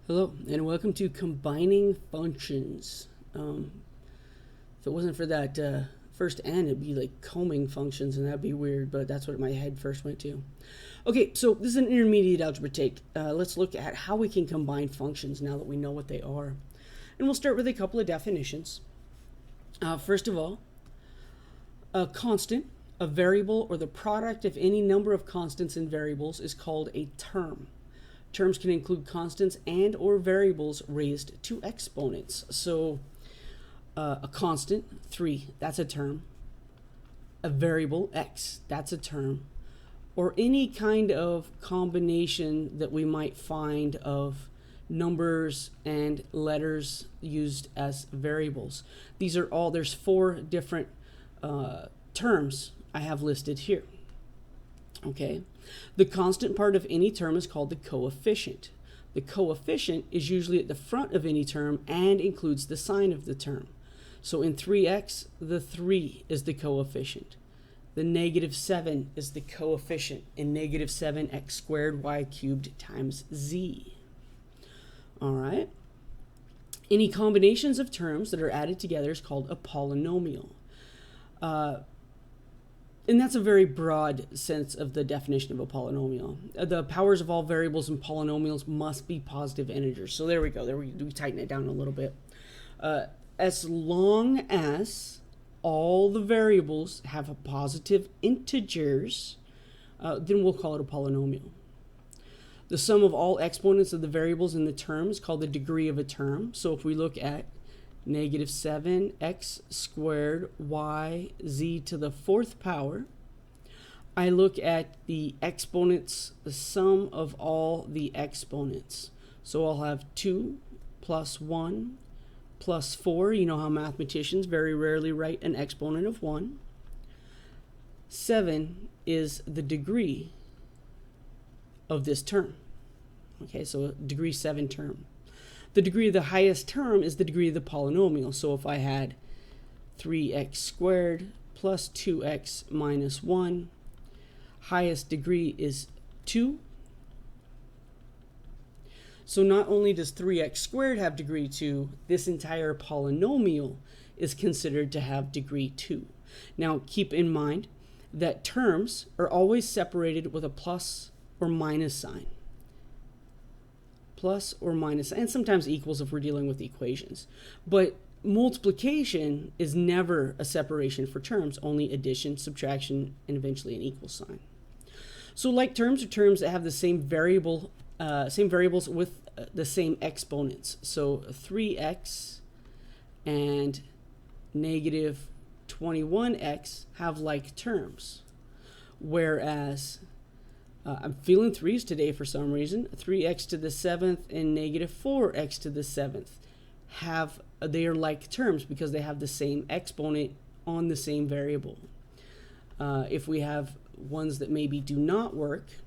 Hello, and welcome to Combining Functions. If it wasn't for that first N, it'd be like combing functions, and that'd be weird, but that's what my head first went to. Okay, so this is an intermediate algebra take. Let's look at how we can combine functions now that we know what they are. And we'll start with a couple of definitions. First of all, a constant, a variable, or the product of any number of constants and variables is called a term. Terms can include constants and or variables raised to exponents. So a constant, 3, that's a term. A variable, x, that's a term. Or any kind of combination that we might find of numbers and letters used as variables. These are all, there's 4 different terms I have listed here. Okay, the constant part of any term is called the coefficient. The coefficient is usually at the front of any term and includes the sign of the term. So in 3x, the 3 is the coefficient. The -7 is the coefficient in -7x squared y cubed times z. All right. Any combinations of terms that are added together is called a polynomial. And that's a very broad sense of the definition of a polynomial. The powers of all variables in polynomials must be positive integers. So there we go. We tighten it down a little bit. As long as all the variables have a positive integers, then we'll call it a polynomial. The sum of all exponents of the variables in the term is called the degree of a term. So if we look at -7x squared y z to the 4th power, I look at the exponents, the sum of all the exponents. So I'll have 2 plus 1 plus 4. You know how mathematicians very rarely write an exponent of 1. 7 is the degree of this term. Okay, so a degree 7 term. The degree of the highest term is the degree of the polynomial. So if I had 3x squared plus 2x minus 1, highest degree is 2. So not only does 3x squared have degree 2, this entire polynomial is considered to have degree 2. Now keep in mind that terms are always separated with a plus or minus sign. Plus or minus, and sometimes equals if we're dealing with equations. But multiplication is never a separation for terms, only addition, subtraction, and eventually an equal sign. So like terms are terms that have the same variables with the same exponents. So 3x and -21x have like terms, whereas I'm feeling 3's today for some reason. 3x to the 7th and -4x to the 7th they are like terms because they have the same exponent on the same variable. If we have ones that maybe do not work,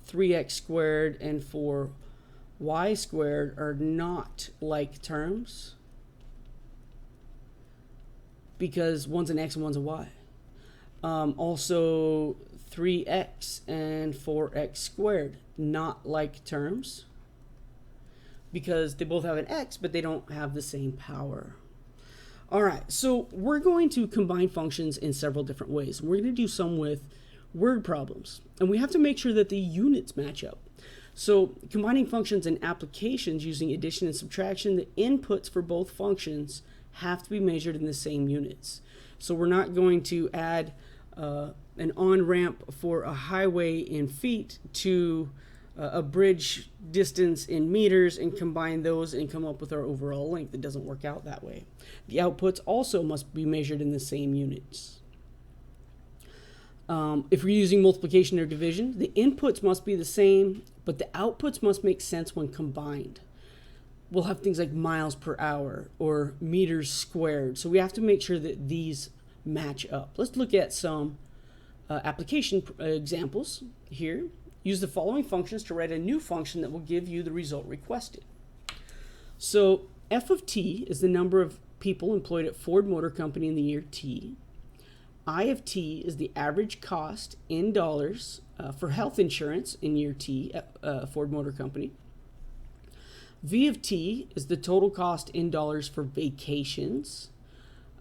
3x squared and 4y squared are not like terms because one's an x and one's a y. Also, 3x and 4x squared, not like terms because they both have an x, but they don't have the same power. All right, so we're going to combine functions in several different ways. We're going to do some with word problems, and we have to make sure that the units match up. So combining functions and applications using addition and subtraction, the inputs for both functions have to be measured in the same units. So we're not going to add an on-ramp for a highway in feet to a bridge distance in meters and combine those and come up with our overall length. It doesn't work out that way. The outputs also must be measured in the same units. If we're using multiplication or division, the inputs must be the same, but the outputs must make sense when combined. We'll have things like miles per hour or meters squared. So we have to make sure that these match up. Let's look at some application examples here. Use the following functions to write a new function that will give you the result requested. So f of t is the number of people employed at Ford Motor Company in the year t. I of t is the average cost in dollars for health insurance in year t at Ford Motor Company. V of t is the total cost in dollars for vacations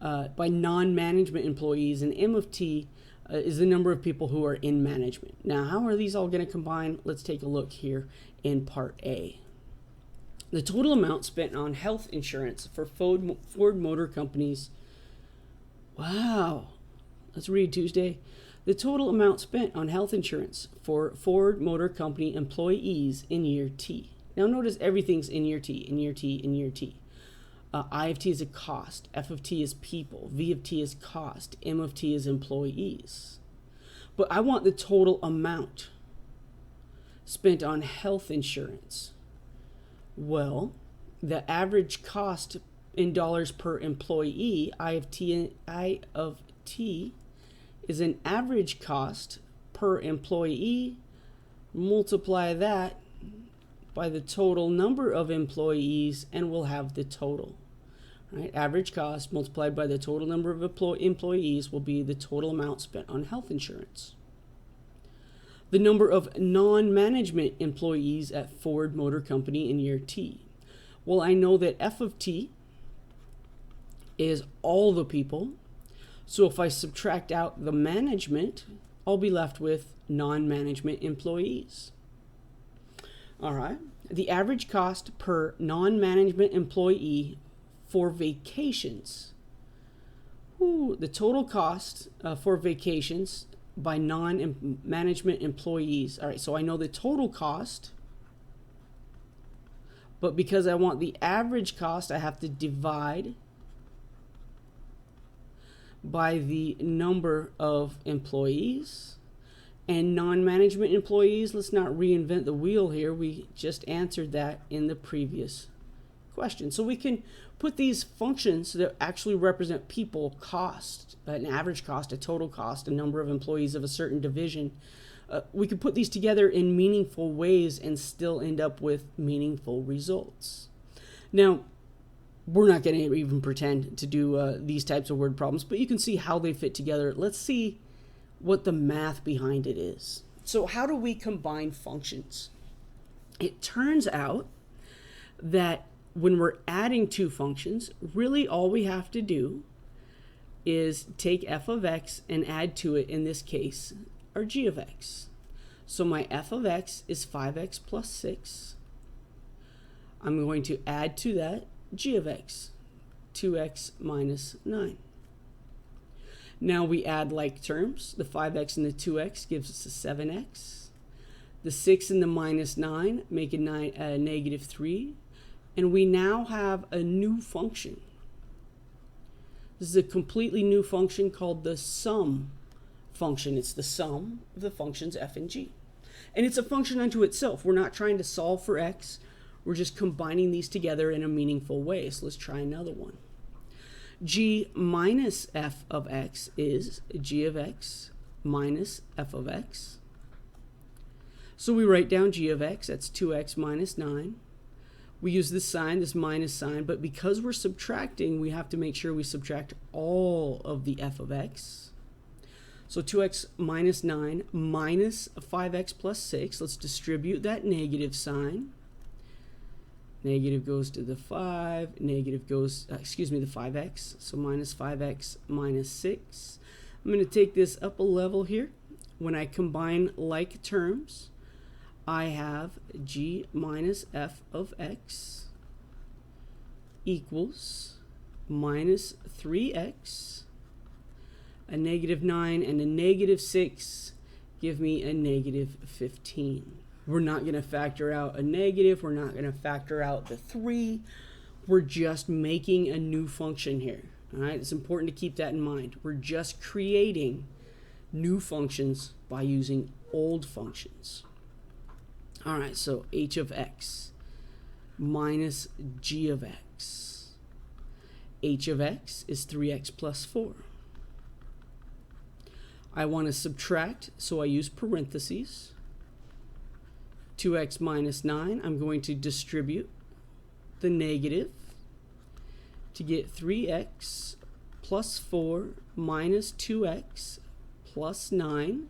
by non-management employees, and M of t is the number of people who are in management. Now, how are these all going to combine? Let's take a look here in part A. The total amount spent on health insurance for Ford Motor Company's. Wow. Let's read Tuesday. The total amount spent on health insurance for Ford Motor Company employees in year T. Now notice everything's in year T, in year T, in year T. I of t is a cost, F of t is people, V of t is cost, M of t is employees. But I want the total amount spent on health insurance. Well, the average cost in dollars per employee, I of t is an average cost per employee. Multiply that by the total number of employees and we'll have the total. Right? Average cost multiplied by the total number of employees will be the total amount spent on health insurance. The number of non-management employees at Ford Motor Company in year T. Well, I know that F of t is all the people. So if I subtract out the management, I'll be left with non-management employees. All right. The average cost per non-management employee for vacations. The total cost for vacations by non-management employees. All right, so I know the total cost, but because I want the average cost, I have to divide by the number of employees. And non-management employees, let's not reinvent the wheel here. We just answered that in the previous question. So we can put these functions that actually represent people, cost, an average cost, a total cost, a number of employees of a certain division. We can put these together in meaningful ways and still end up with meaningful results. Now, we're not going to even pretend to do these types of word problems, but you can see how they fit together. Let's see what the math behind it is. So how do we combine functions? It turns out that when we're adding two functions, really all we have to do is take f of x and add to it, in this case, our g of x. So my f of x is 5x plus 6. I'm going to add to that g of x, 2x minus 9. Now we add like terms. The 5x and the 2x gives us a 7x. The 6 and the minus 9 make a negative 3. And we now have a new function. This is a completely new function called the sum function. It's the sum of the functions f and g. And it's a function unto itself. We're not trying to solve for x. We're just combining these together in a meaningful way. So let's try another one. G minus f of x is g of x minus f of x. So we write down g of x, that's 2x minus 9. We use this sign, this minus sign, but because we're subtracting, we have to make sure we subtract all of the f of x. So 2x minus 9 minus 5x plus 6. Let's distribute that negative sign. Negative goes to the 5, negative goes, the 5x, so minus 5x minus 6. I'm going to take this up a level here. When I combine like terms, I have g minus f of x equals minus 3x, a negative 9, and a negative 6 give me a negative 15. We're not going to factor out a negative. We're not going to factor out the 3. We're just making a new function here. All right, it's important to keep that in mind. We're just creating new functions by using old functions. All right, so h of x minus g of x. H of x is 3x plus 4. I want to subtract, so I use parentheses. 2x minus 9, I'm going to distribute the negative to get 3x plus 4 minus 2x plus 9.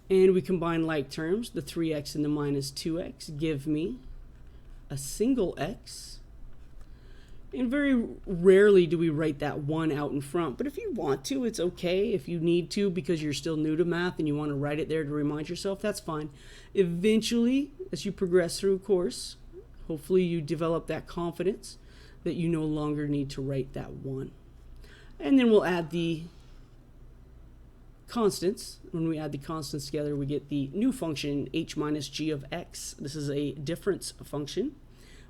And we combine like terms. The 3x and the minus 2x give me a single x. And very rarely do we write that 1 out in front. But if you want to, it's okay. If you need to because you're still new to math and you want to write it there to remind yourself, that's fine. Eventually, as you progress through a course, hopefully you develop that confidence that you no longer need to write that 1. And then we'll add the constants. When we add the constants together, we get the new function h minus g of x. This is a difference function,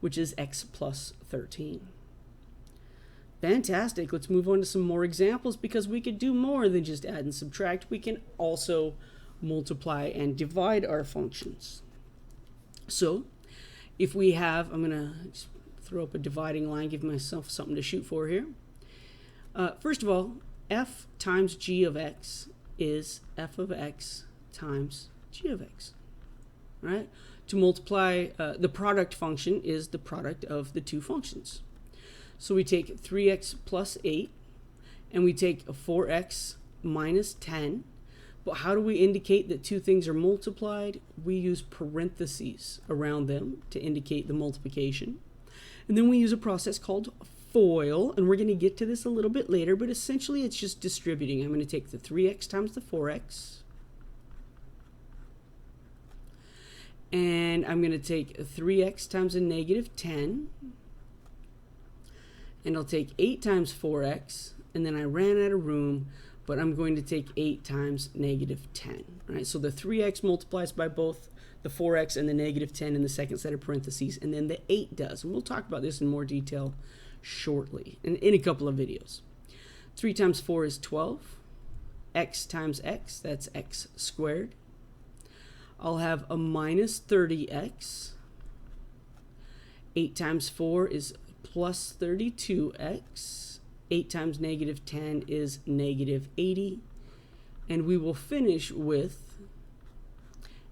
which is x plus 13. Fantastic. Let's move on to some more examples because we could do more than just add and subtract. We can also multiply and divide our functions. So if we have, I'm going to throw up a dividing line, give myself something to shoot for here. First of all, f times g of x is f of x times g of x, right? To multiply, the product function is the product of the two functions. So we take 3x plus 8, and we take 4x minus 10. But how do we indicate that two things are multiplied? We use parentheses around them to indicate the multiplication. And then we use a process called FOIL, and we're going to get to this a little bit later, but essentially it's just distributing. I'm going to take the 3x times the 4x, and I'm going to take 3x times a negative 10, and I'll take 8 times 4x, and then I ran out of room, but I'm going to take 8 times negative 10. Right? So the 3x multiplies by both the 4x and the negative 10 in the second set of parentheses, and then the 8 does. And we'll talk about this in more detail shortly, in a couple of videos. 3 times 4 is 12. X times x, that's x squared. I'll have a minus 30x. 8 times 4 is plus 32x. 8 times negative 10 is negative 80. And we will finish with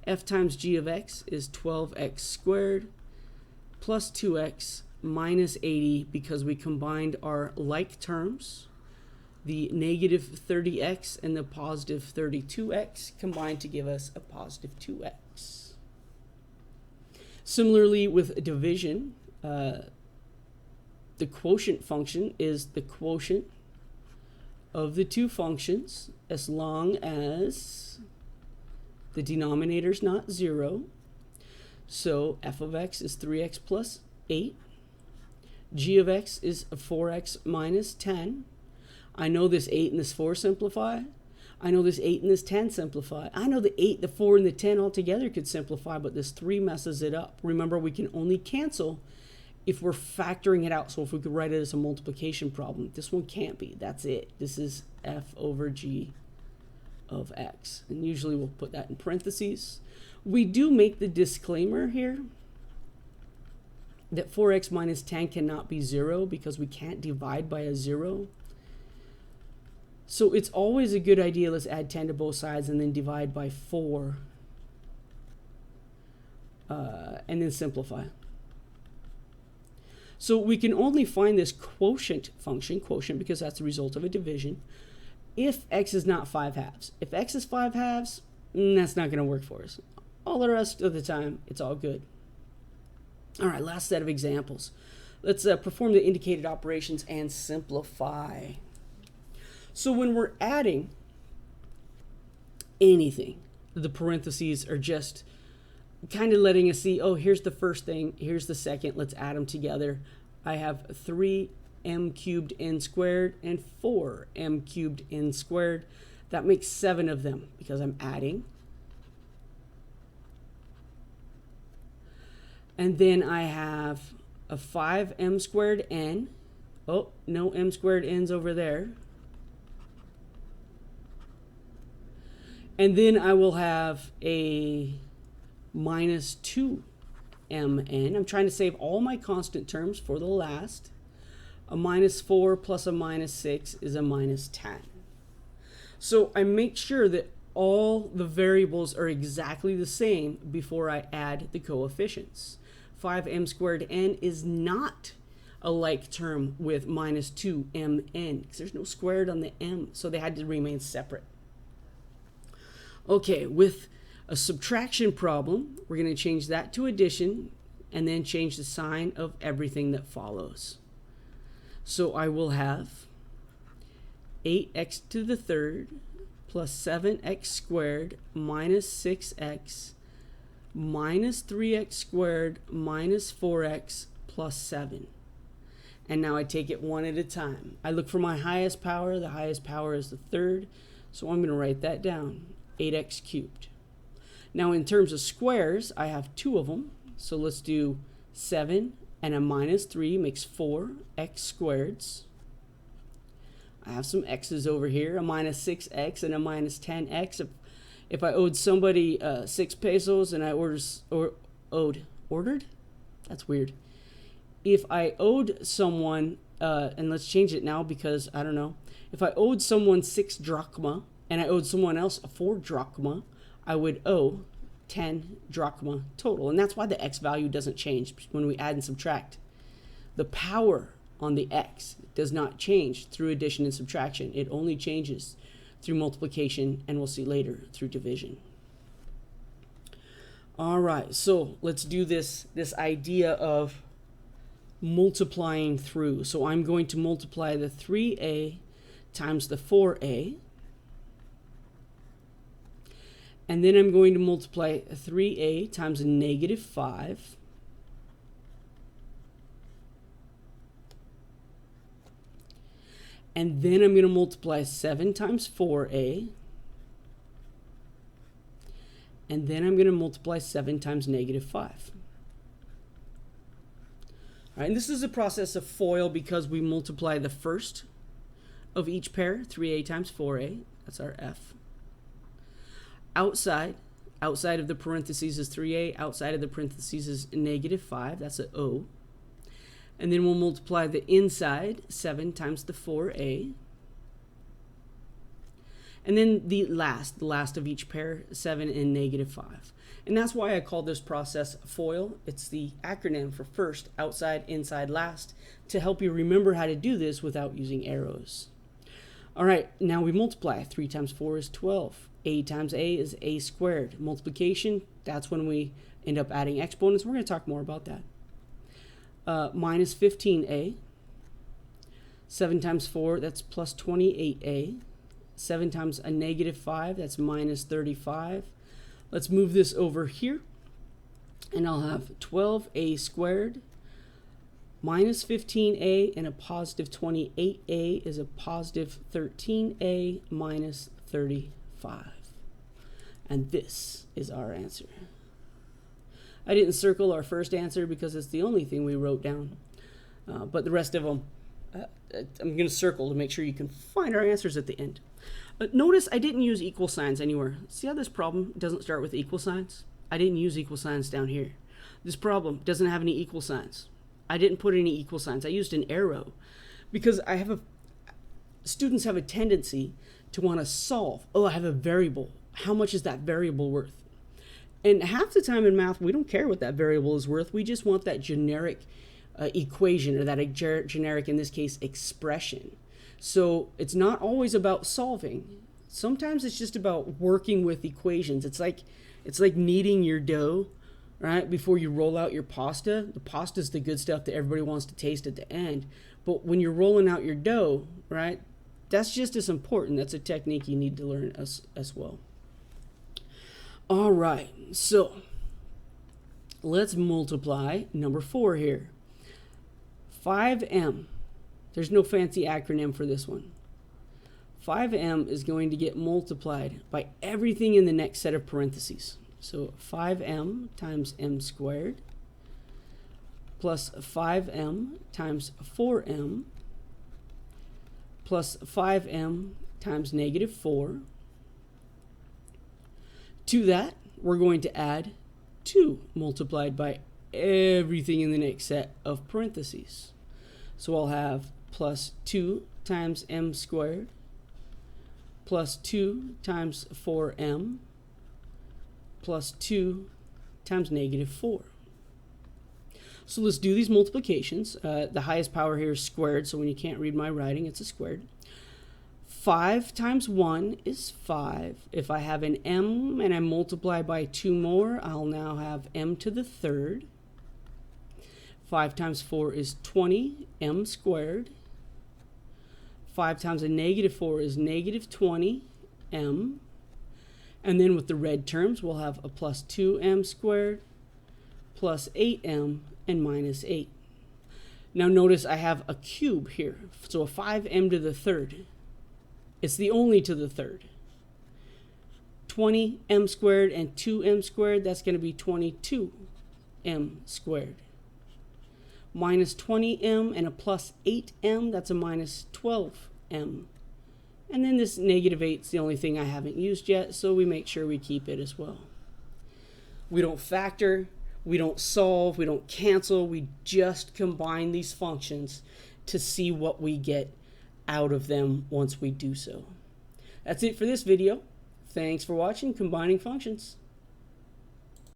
f times g of x is 12x squared plus 2x minus 80 because we combined our like terms. The negative 30x and the positive 32x combined to give us a positive 2x. Similarly with division, the quotient function is the quotient of the two functions as long as the denominator is not 0. So f of x is 3x plus 8. G of x is 4x minus 10. I know this 8 and this 4 simplify. I know this 8 and this 10 simplify. I know the 8, the 4, and the 10 all together could simplify, but this 3 messes it up. Remember, we can only cancel if we're factoring it out. So if we could write it as a multiplication problem, this one can't be. That's it. This is f over g of x. And usually we'll put that in parentheses. We do make the disclaimer here that 4x minus 10 cannot be 0 because we can't divide by a 0. So it's always a good idea, let's add 10 to both sides and then divide by 4 and then simplify. So we can only find this quotient function, quotient because that's the result of a division, if x is not 5 halves. If x is 5 halves, that's not going to work for us. All the rest of the time, it's all good. All right, last set of examples. Let's perform the indicated operations and simplify. So when we're adding anything, the parentheses are just kind of letting us see, oh, here's the first thing, here's the second, let's add them together. I have 3m cubed n squared and 4m cubed n squared. That makes 7 of them because I'm adding. And then I have a 5m squared n. Oh, no m squared n's over there. And then I will have a minus 2mn. I'm trying to save all my constant terms for the last. A minus 4 plus a minus 6 is a minus 10. So I make sure that all the variables are exactly the same before I add the coefficients. 5m squared n is not a like term with minus 2mn because there's no squared on the m, so they had to remain separate. Okay, with a subtraction problem, we're going to change that to addition. and then change the sign of everything that follows. So I will have 8x to the third plus 7x squared minus 6x minus 3x squared minus 4x plus 7. And now I take it one at a time. I look for my highest power. The highest power is the third. So I'm going to write that down, 8x cubed. Now in terms of squares, I have two of them. So let's do 7 and a minus 3 makes 4x squareds. I have some x's over here, a minus 6x and a minus 10x. If I owed somebody 6 pesos and I ordered? That's weird. If I owed someone, and let's change it now because I don't know. If I owed someone 6 drachma and I owed someone else 4 drachma, I would owe 10 drachma total. And that's why the x value doesn't change when we add and subtract. The power on the x does not change through addition and subtraction. It only changes through multiplication, and we'll see later through division. All right, so let's do this idea of multiplying through. So I'm going to multiply the 3a times the 4a, and then I'm going to multiply 3a times a negative 5, and then I'm going to multiply 7 times 4a, and then I'm going to multiply 7 times negative 5. All right, and this is a process of FOIL because we multiply the first of each pair, 3a times 4a, that's our f. Outside of the parentheses is 3a, outside of the parentheses is negative 5, that's an O. And then we'll multiply the inside, 7 times the 4a. And then the last of each pair, 7 and negative 5. And that's why I call this process FOIL. It's the acronym for first, outside, inside, last, to help you remember how to do this without using arrows. All right, now we multiply. 3 times 4 is 12. A times a is a squared. Multiplication, that's when we end up adding exponents. We're going to talk more about that. Minus 15a. 7 times 4, that's plus 28a. 7 times a negative 5, that's minus 35. Let's move this over here, and I'll have 12a squared minus 15a, and a positive 28a is a positive 13a minus 35. And this is our answer. I didn't circle our first answer because it's the only thing we wrote down, but the rest of them I'm going to circle to make sure you can find our answers at the end. Notice I didn't use equal signs anywhere. See how this problem doesn't start with equal signs? I didn't use equal signs down here. This problem doesn't have any equal signs. I didn't put any equal signs. I used an arrow because students have a tendency to want to solve. Oh, I have a variable. How much is that variable worth? And half the time in math, we don't care what that variable is worth. We just want that generic equation, or that generic, in this case, expression. So it's not always about solving. Sometimes it's just about working with equations. It's like kneading your dough, right? Before you roll out your pasta. The pasta is the good stuff that everybody wants to taste at the end. But when you're rolling out your dough, right, that's just as important. That's a technique you need to learn as well. All right, so let's multiply number 4 here. 5m. There's no fancy acronym for this one. 5m is going to get multiplied by everything in the next set of parentheses. So 5m times m squared plus 5m times 4m plus 5m times negative 4. To that, we're going to add 2 multiplied by everything in the next set of parentheses. So I'll have plus 2 times m squared plus 2 times 4m plus 2 times negative 4. So let's do these multiplications. The highest power here is squared, so when you can't read my writing, it's a squared. 5 times 1 is 5. If I have an m and I multiply by 2 more, I'll now have m to the third. 5 times 4 is 20m squared. 5 times a negative 4 is negative 20m. And then with the red terms, we'll have a plus 2m squared plus 8m and minus 8. Now notice I have a cube here, so a 5m to the third. It's the only to the third. 20m squared and 2m squared, that's going to be 22m squared. Minus 20m and a plus 8m, that's a minus 12m. And then this negative 8 is the only thing I haven't used yet, so we make sure we keep it as well. We don't factor, we don't solve, we don't cancel, we just combine these functions to see what we get out of them once we do so. That's it for this video. Thanks for watching Combining Functions.